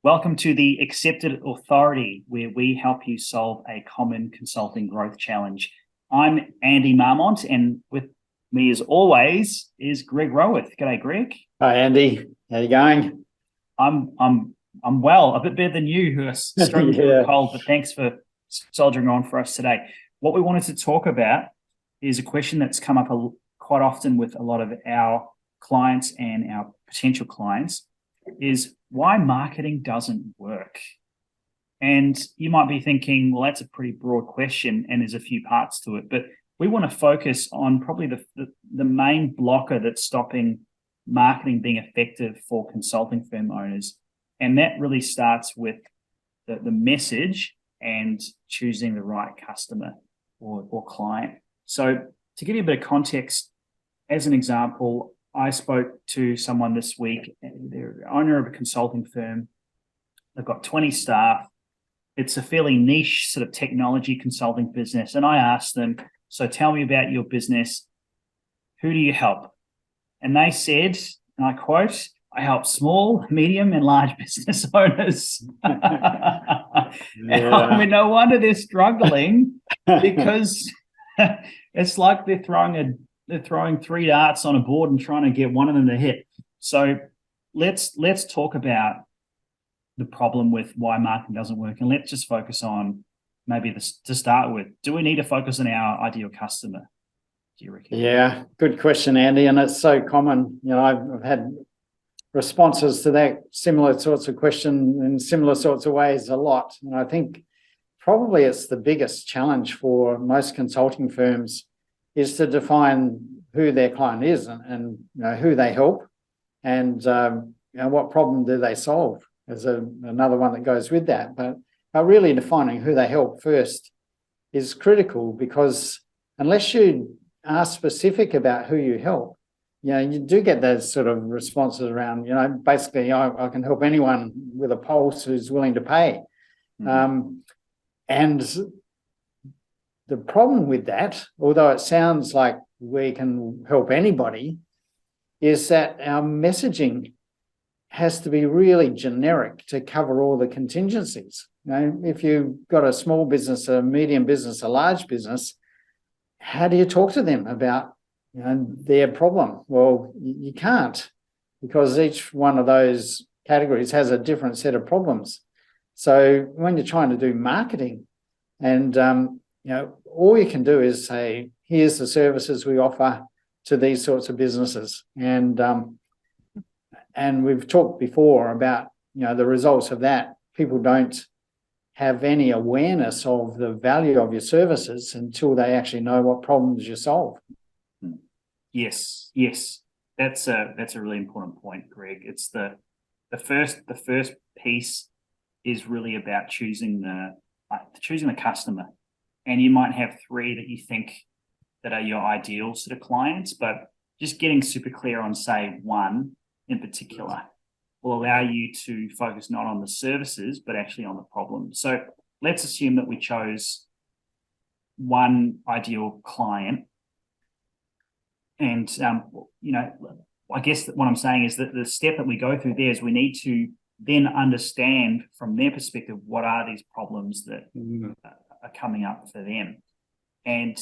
Welcome to the Accepted Authority, where we help you solve a common consulting growth challenge. I'm Andy Marmont, and with me, as always, is Greg Rowith. G'day, Greg. Hi, Andy. How you going? I'm well, a bit better than you, who are struggling through a cold. But thanks for soldiering on for us today. What we wanted to talk about is a question that's come up quite often with a lot of our clients and our potential clients. Is why marketing doesn't work. And you might be thinking, well, that's a pretty broad question and there's a few parts to it, but we want to focus on probably the main blocker that's stopping marketing being effective for consulting firm owners. And that really starts with the message and choosing the right customer or client. So to give you a bit of context, as an example, I spoke to someone this week. They're the owner of a consulting firm. They've got 20 staff. It's a fairly niche sort of technology consulting business. And I asked them, so tell me about your business. Who do you help? And they said, and I quote, I help small, medium, and large business owners. Yeah. I mean, no wonder they're struggling because it's like they're throwing three darts on a board and trying to get one of them to hit. So let's talk about the problem with why marketing doesn't work, and let's just focus on maybe this to start with. Do we need to focus on our ideal customer? Do you reckon? Yeah, good question, Andy, and it's so common. You know, I've had responses to that similar sorts of question in similar sorts of ways a lot, and I think probably it's the biggest challenge for most consulting firms is to define who their client is and you know, who they help and you know, what problem do they solve. There's another one that goes with that. But really defining who they help first is critical, because unless you are specific about who you help, you know, you do get those sort of responses around, you know, basically I can help anyone with a pulse who's willing to pay. Mm-hmm. And the problem with that, although it sounds like we can help anybody, is that our messaging has to be really generic to cover all the contingencies. You know, if you've got a small business, a medium business, a large business, how do you talk to them about, you know, their problem? Well, you can't, because each one of those categories has a different set of problems. So when you're trying to do marketing and you know, all you can do is say, here's the services we offer to these sorts of businesses. And we've talked before about, you know, the results of that. People don't have any awareness of the value of your services until they actually know what problems you solve. Yes. That's a really important point, Greg. It's the first piece is really about choosing the customer. And you might have three that you think that are your ideal sort of clients, but just getting super clear on, say, one in particular will allow you to focus not on the services, but actually on the problem. So let's assume that we chose one ideal client. And, you know, I guess what I'm saying is that the step that we go through there is we need to then understand from their perspective, what are these problems that are coming up for them. And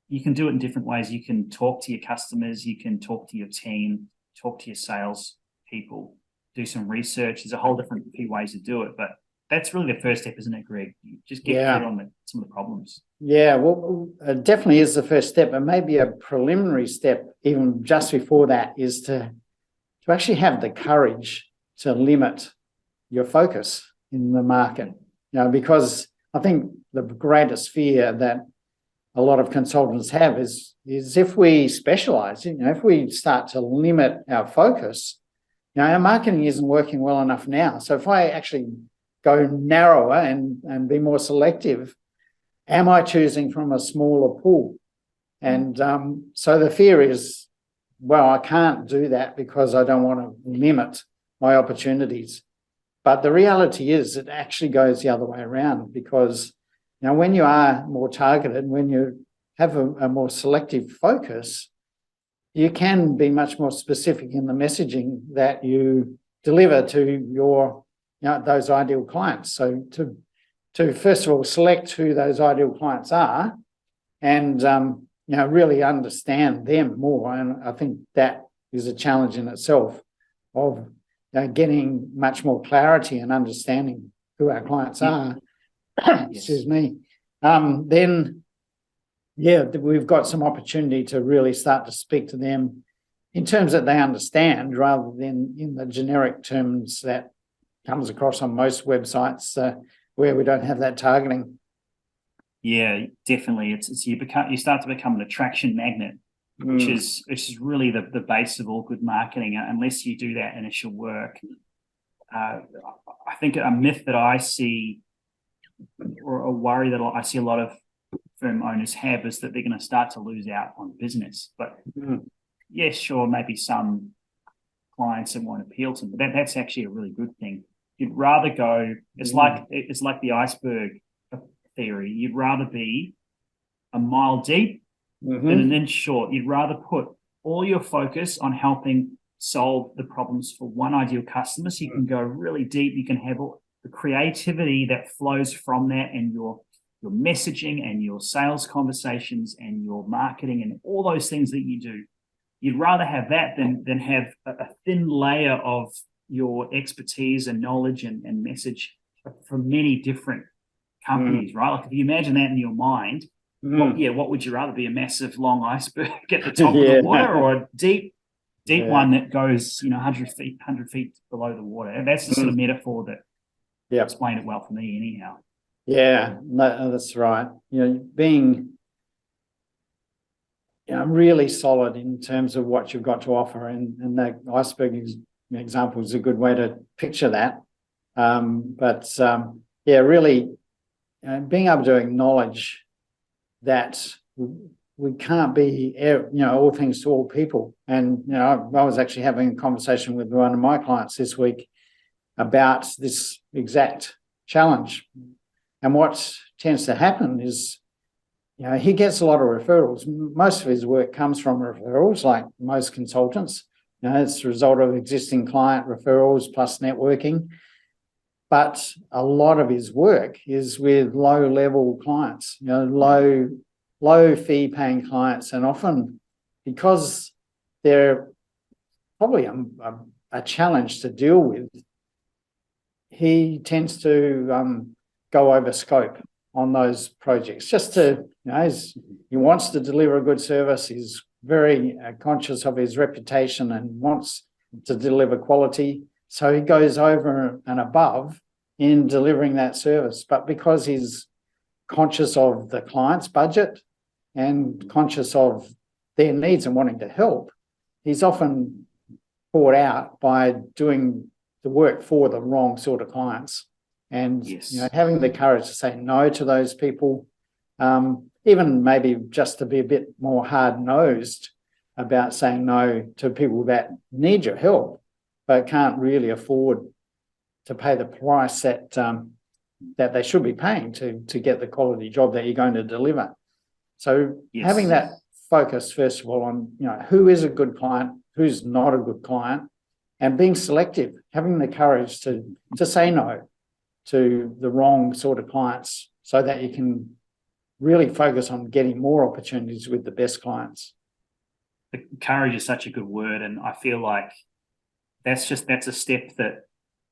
you can do it in different ways. You can talk to your customers, you can talk to your team, talk to your sales people, do some research. There's a whole different few ways to do it, but that's really the first step, isn't it, Greg? You just get clear on some of the problems. Yeah, well, it definitely is the first step, and maybe a preliminary step even just before that is to actually have the courage to limit your focus in the market. You know, because I think the greatest fear that a lot of consultants have is if we specialize, you know, if we start to limit our focus, you know, our marketing isn't working well enough now. So if I actually go narrower and be more selective, am I choosing from a smaller pool? And so the fear is, well, I can't do that because I don't want to limit my opportunities. But the reality is it actually goes the other way around, because now when you are more targeted, when you have a more selective focus, you can be much more specific in the messaging that you deliver to your those ideal clients. So to first of all select who those ideal clients are, and really understand them more. And I think that is a challenge in itself of getting much more clarity and understanding who our clients are. Excuse me. Then, we've got some opportunity to really start to speak to them in terms that they understand, rather than in the generic terms that comes across on most websites where we don't have that targeting. Yeah, definitely. It's you start to become an attraction magnet, which is really the base of all good marketing. Unless you do that initial work, I think a myth that I see, or a worry that I see a lot of firm owners have, is that they're going to start to lose out on business. But yes, sure, maybe some clients that won't appeal to them, but that's actually a really good thing. You'd rather go. It's like the iceberg theory. You'd rather be a mile deep than an inch short. You'd rather put all your focus on helping solve the problems for one ideal customer, so you can go really deep. You can have all the creativity that flows from that, and your messaging and your sales conversations and your marketing and all those things that you do. You'd rather have that than have a thin layer of your expertise and knowledge and message from many different companies, right? Like if you imagine that in your mind, what would you rather be? A massive long iceberg at the top of the water, or a deep one that goes 100 feet below the water? And that's the sort of metaphor that explained it well for me anyhow. Yeah, no, that's right. Being really solid in terms of what you've got to offer, and that iceberg example is a good way to picture that. Really being able to acknowledge that we can't be all things to all people. And I was actually having a conversation with one of my clients this week about this exact challenge. And what tends to happen is, he gets a lot of referrals. Most of his work comes from referrals, like most consultants. It's a result of existing client referrals plus networking. But a lot of his work is with low-level clients, low fee-paying clients. And often, because they're probably a challenge to deal with, he tends to go over scope on those projects. Just to, he wants to deliver a good service. He's very conscious of his reputation and wants to deliver quality. So he goes over and above in delivering that service. But because he's conscious of the client's budget and conscious of their needs and wanting to help, he's often caught out by doing the work for the wrong sort of clients. And having the courage to say no to those people, even maybe just to be a bit more hard-nosed about saying no to people that need your help but can't really afford to pay the price that they should be paying to get the quality job that you're going to deliver. So having that focus, first of all, on who is a good client, who's not a good client, and being selective, having the courage to say no to the wrong sort of clients, so that you can really focus on getting more opportunities with the best clients. The courage is such a good word, and I feel like that's a step that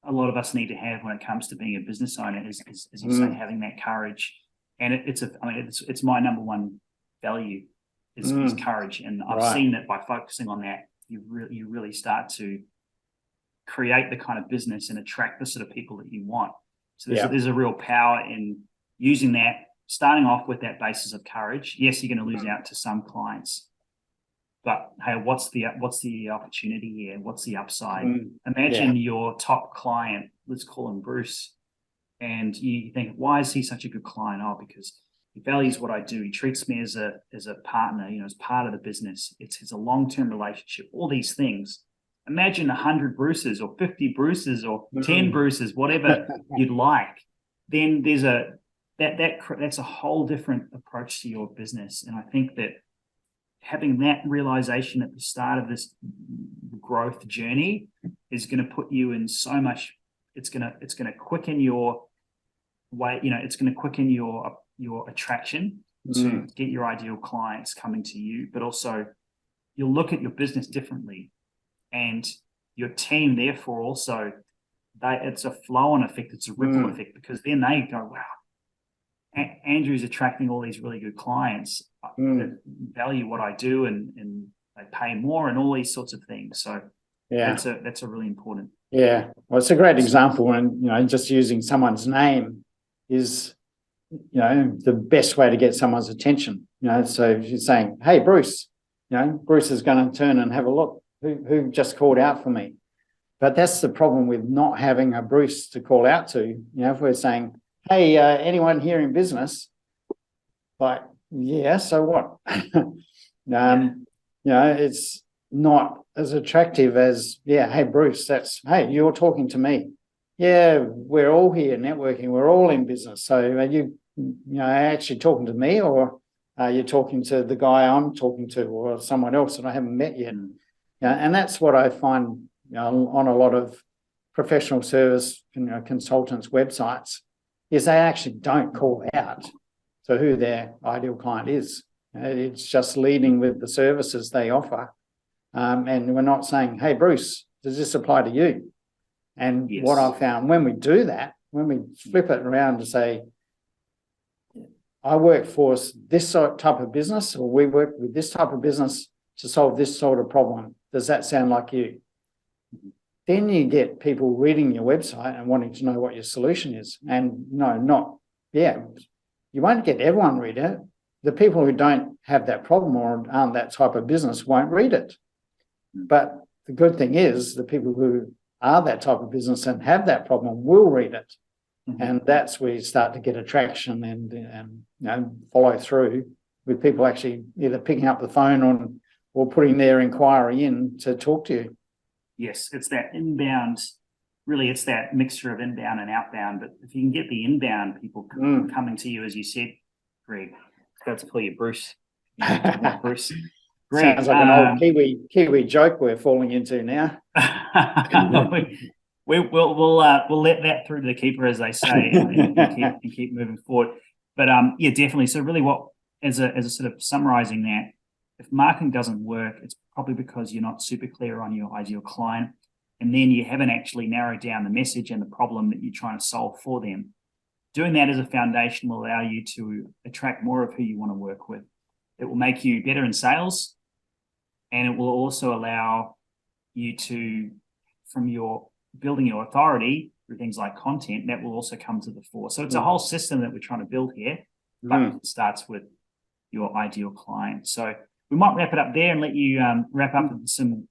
a lot of us need to have when it comes to being a business owner, is you say, having that courage. And it's my number one value is courage. And I've seen that by focusing on that, you really start to create the kind of business and attract the sort of people that you want. So there's a real power in using that, starting off with that basis of courage. Yes, you're going to lose out to some clients, but hey, what's the opportunity here? What's the upside? Imagine your top client, let's call him Bruce, and you think, why is he such a good client? Oh, because he values what I do. He treats me as a partner, as part of the business. It's a long-term relationship, all these things. Imagine 100 Bruces or 50 Bruces or 10 Bruces, whatever you'd like. Then there's that's a whole different approach to your business. And I think that having that realization at the start of this growth journey is going to put you in so much it's gonna quicken your way, it's gonna quicken your attraction to get your ideal clients coming to you, but also you'll look at your business differently, and your team therefore also, it's a flow-on effect, it's a ripple effect, because then they go, wow, Andrew's attracting all these really good clients that value what I do, and they pay more, and all these sorts of things. So that's a really important. Yeah, well, it's a great example, and just using someone's name is the best way to get someone's attention. So if you're saying, hey, Bruce, Bruce is going to turn and have a look who just called out for me. But that's the problem with not having a Bruce to call out to. If we're saying, hey, anyone here in business, like, yeah, so what? It's not as attractive as, hey, Bruce, hey, you're talking to me. Yeah, we're all here networking, we're all in business. So are you actually talking to me, or are you talking to the guy I'm talking to, or someone else that I haven't met yet? And that's what I find on a lot of professional service consultants' websites, is they actually don't call out to who their ideal client is. It's just leading with the services they offer. And we're not saying, hey, Bruce, does this apply to you? And what I found when we do that, when we flip it around to say, I work for this type of business, or we work with this type of business to solve this sort of problem. Does that sound like you? Then you get people reading your website and wanting to know what your solution is. And you won't get everyone read it. The people who don't have that problem or aren't that type of business won't read it. But the good thing is the people who are that type of business and have that problem will read it. And that's where you start to get attraction and follow through with people actually either picking up the phone or putting their inquiry in to talk to you. Yes, it's that inbound, really it's that mixture of inbound and outbound. But if you can get the inbound people coming to you, as you said, Greg, let's call you Bruce. Bruce. Greg, sounds like an old Kiwi joke we're falling into now. We'll let that through to the keeper, as they say, and keep moving forward. But definitely. So really, as a sort of summarizing that, if marketing doesn't work, it's probably because you're not super clear on your ideal client, and then you haven't actually narrowed down the message and the problem that you're trying to solve for them. Doing that as a foundation will allow you to attract more of who you want to work with. It will make you better in sales, and it will also allow you to, from your building your authority through things like content, that will also come to the fore. So it's a whole system that we're trying to build here, but it starts with your ideal client. So we might wrap it up there and let you wrap up with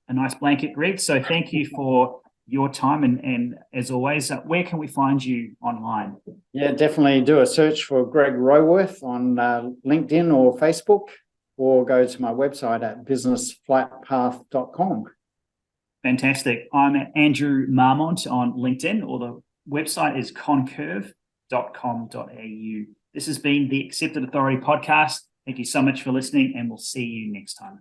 a nice blanket, Greg. So thank you for your time, and as always, where can we find you online? Yeah, definitely do a search for Greg Roworth on LinkedIn or Facebook, or go to my website at businessflightpath.com. Fantastic. I'm at Andrew Marmont on LinkedIn, or the website is concurve.com.au. This has been the Accepted Authority Podcast. Thank you so much for listening, and we'll see you next time.